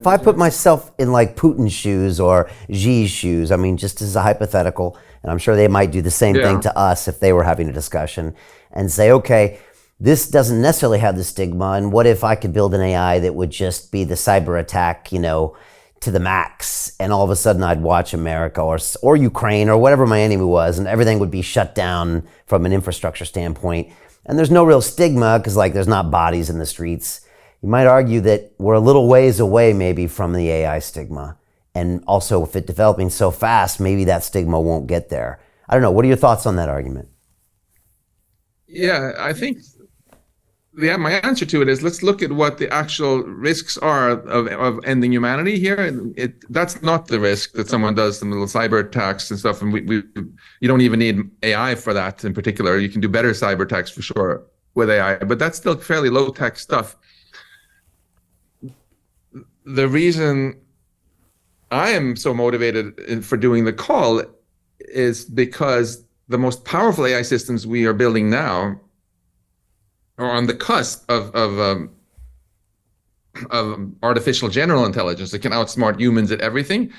If I put myself in like Putin's shoes or Xi's shoes, I mean, just as a hypothetical, and I'm sure they might do the same thing to us if they were having a discussion, and say, okay, this doesn't necessarily have the stigma, and what if I could build an AI that would just be the cyber attack, you know, to the max, and all of a sudden I'd watch America or Ukraine or whatever my enemy was, and everything would be shut down from an infrastructure standpoint, and there's no real stigma because like there's not bodies in the streets. You might argue that we're a little ways away maybe from the AI stigma. And also if it's developing so fast, maybe that stigma won't get there. I don't know, what are your thoughts on that argument? Yeah, I think my answer to it is let's look at what the actual risks are of ending humanity here. That's not the risk that someone does some little cyber attacks and stuff. And you don't even need AI for that in particular. You can do better cyber attacks for sure with AI, but that's still fairly low tech stuff. The reason I am so motivated for doing the call is because the most powerful AI systems we are building now are on the cusp of artificial general intelligence that can outsmart humans at everything.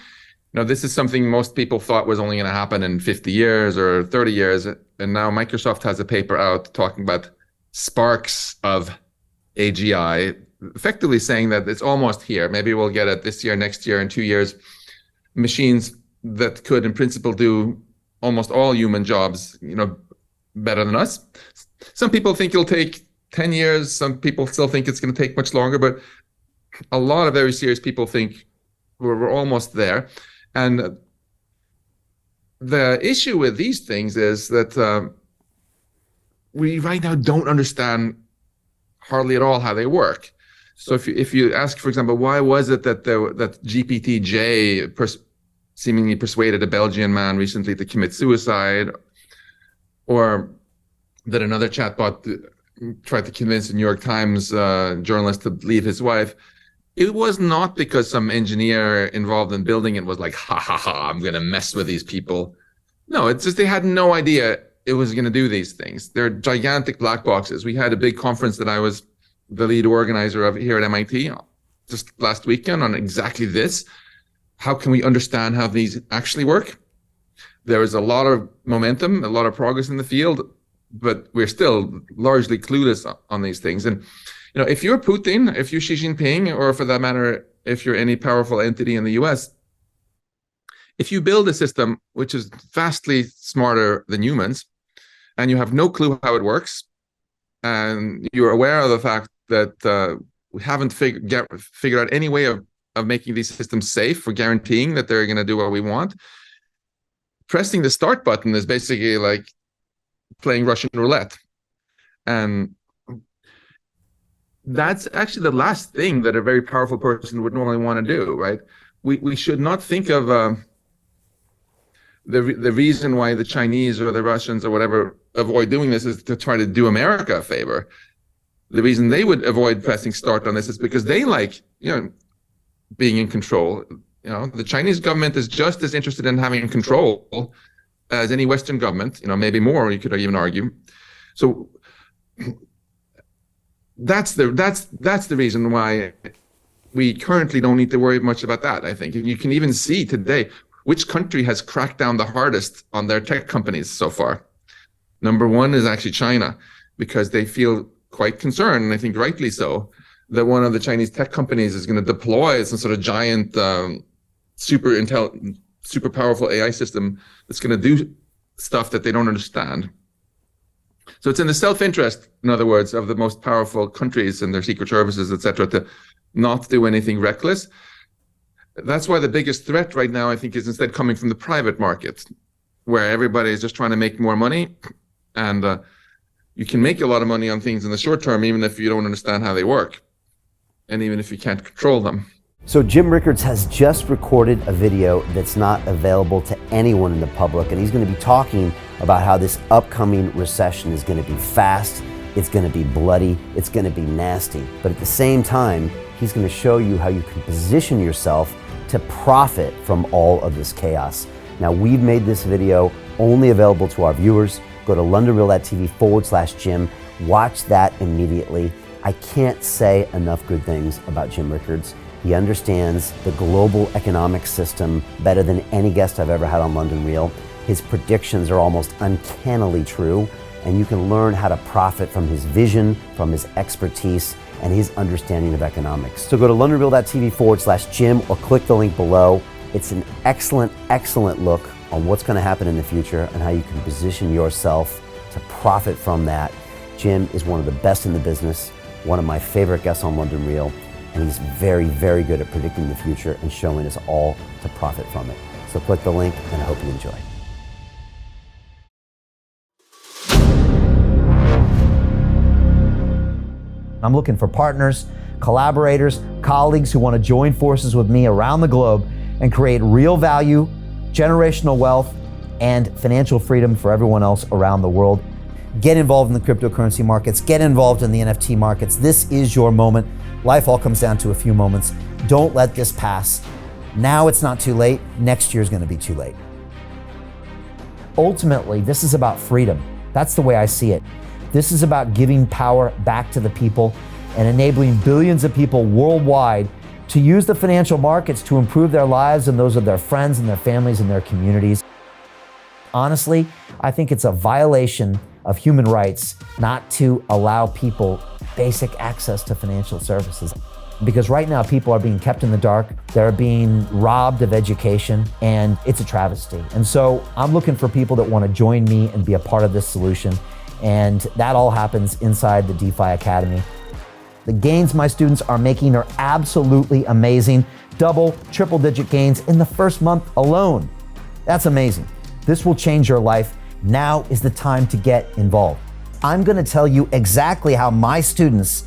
Now, this is something most people thought was only going to happen in 50 years or 30 years. And now Microsoft has a paper out talking about sparks of AGI, effectively saying that it's almost here. Maybe we'll get it this year, next year, in 2 years. Machines that could, in principle, do almost all human jobs, you know, better than us. Some people think it'll take 10 years. Some people still think it's going to take much longer. But a lot of very serious people think we're almost there. And the issue with these things is that we right now don't understand hardly at all how they work. So if you ask, for example, why was it that that GPT-J seemingly persuaded a Belgian man recently to commit suicide, or that another chatbot tried to convince a New York Times journalist to leave his wife, it was not because some engineer involved in building it was like, I'm going to mess with these people. No, it's just they had no idea it was going to do these things. They're gigantic black boxes. We had a big conference that I was the lead organizer of here at MIT just last weekend on exactly this. How can we understand how these actually work? There is a lot of momentum, a lot of progress in the field, but we're still largely clueless on these things. And you know, if you're Putin, if you're Xi Jinping, or for that matter, if you're any powerful entity in the US, if you build a system which is vastly smarter than humans, and you have no clue how it works, and you're aware of the fact that we haven't figured out any way of making these systems safe or guaranteeing that they're going to do what we want, pressing the start button is basically like playing Russian roulette. And that's actually the last thing that a very powerful person would normally want to do, right? We should not think of the reason why the Chinese or the Russians or whatever avoid doing this is to try to do America a favor. The reason they would avoid pressing start on this is because they like, you know, being in control. You know, the Chinese government is just as interested in having control as any Western government, you know, maybe more, you could even argue. So that's the reason why we currently don't need to worry much about that, I think. You can even see today which country has cracked down the hardest on their tech companies so far. Number one is actually China, because they feel quite concerned, and I think rightly so, that one of the Chinese tech companies is going to deploy some sort of giant, super powerful AI system that's going to do stuff that they don't understand. So it's in the self-interest, in other words, of the most powerful countries and their secret services, etc., to not do anything reckless. That's why the biggest threat right now, I think, is instead coming from the private market, where everybody is just trying to make more money, and you can make a lot of money on things in the short term, even if you don't understand how they work, and even if you can't control them. So Jim Rickards has just recorded a video that's not available to anyone in the public, and he's going to be talking about how this upcoming recession is going to be fast, it's going to be bloody, it's going to be nasty. But at the same time, he's going to show you how you can position yourself to profit from all of this chaos. Now, we've made this video only available to our viewers. Go to londonreal.tv/Jim. Watch that immediately. I can't say enough good things about Jim Rickards. He understands the global economic system better than any guest I've ever had on London Real. His predictions are almost uncannily true, and you can learn how to profit from his vision, from his expertise, and his understanding of economics. So go to londonreal.tv/Jim or click the link below. It's an excellent, excellent look on what's going to happen in the future and how you can position yourself to profit from that. Jim is one of the best in the business, one of my favorite guests on London Real, and he's very, very good at predicting the future and showing us all to profit from it. So click the link, and I hope you enjoy. I'm looking for partners, collaborators, colleagues who want to join forces with me around the globe and create real value, generational wealth, and financial freedom for everyone else around the world. Get involved in the cryptocurrency markets, get involved in the NFT markets. This is your moment. Life all comes down to a few moments. Don't let this pass. Now it's not too late. Next year's going to be too late. Ultimately, this is about freedom. That's the way I see it. This is about giving power back to the people and enabling billions of people worldwide to use the financial markets to improve their lives and those of their friends and their families and their communities. Honestly, I think it's a violation of human rights not to allow people basic access to financial services. Because right now people are being kept in the dark, they're being robbed of education, and it's a travesty. And so I'm looking for people that want to join me and be a part of this solution. And that all happens inside the DeFi Academy. The gains my students are making are absolutely amazing. Double, triple digit gains in the first month alone. That's amazing. This will change your life. Now is the time to get involved. I'm going to tell you exactly how my students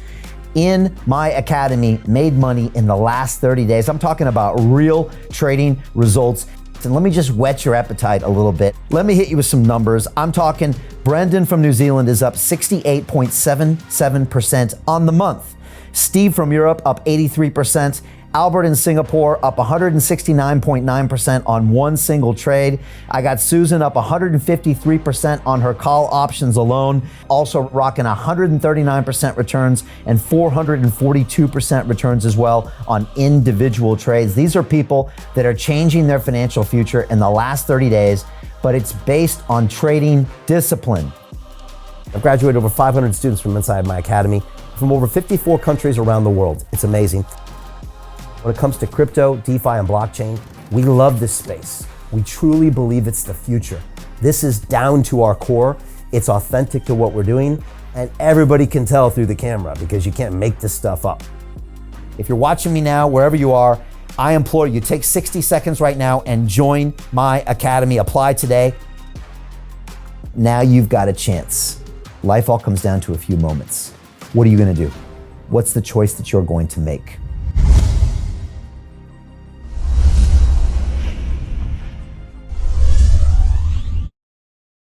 in my academy made money in the last 30 days. I'm talking about real trading results. And let me just whet your appetite a little bit. Let me hit you with some numbers. I'm talking Brendan from New Zealand is up 68.77% on the month. Steve from Europe up 83%. Albert in Singapore up 169.9% on one single trade. I got Susan up 153% on her call options alone, also rocking 139% returns and 442% returns as well on individual trades. These are people that are changing their financial future in the last 30 days, but it's based on trading discipline. I've graduated over 500 students from inside my academy from over 54 countries around the world. It's amazing. When it comes to crypto, DeFi, and blockchain, we love this space. We truly believe it's the future. This is down to our core. It's authentic to what we're doing, and everybody can tell through the camera because you can't make this stuff up. If you're watching me now, wherever you are, I implore you, take 60 seconds right now and join my academy. Apply today. Now you've got a chance. Life all comes down to a few moments. What are you going to do? What's the choice that you're going to make?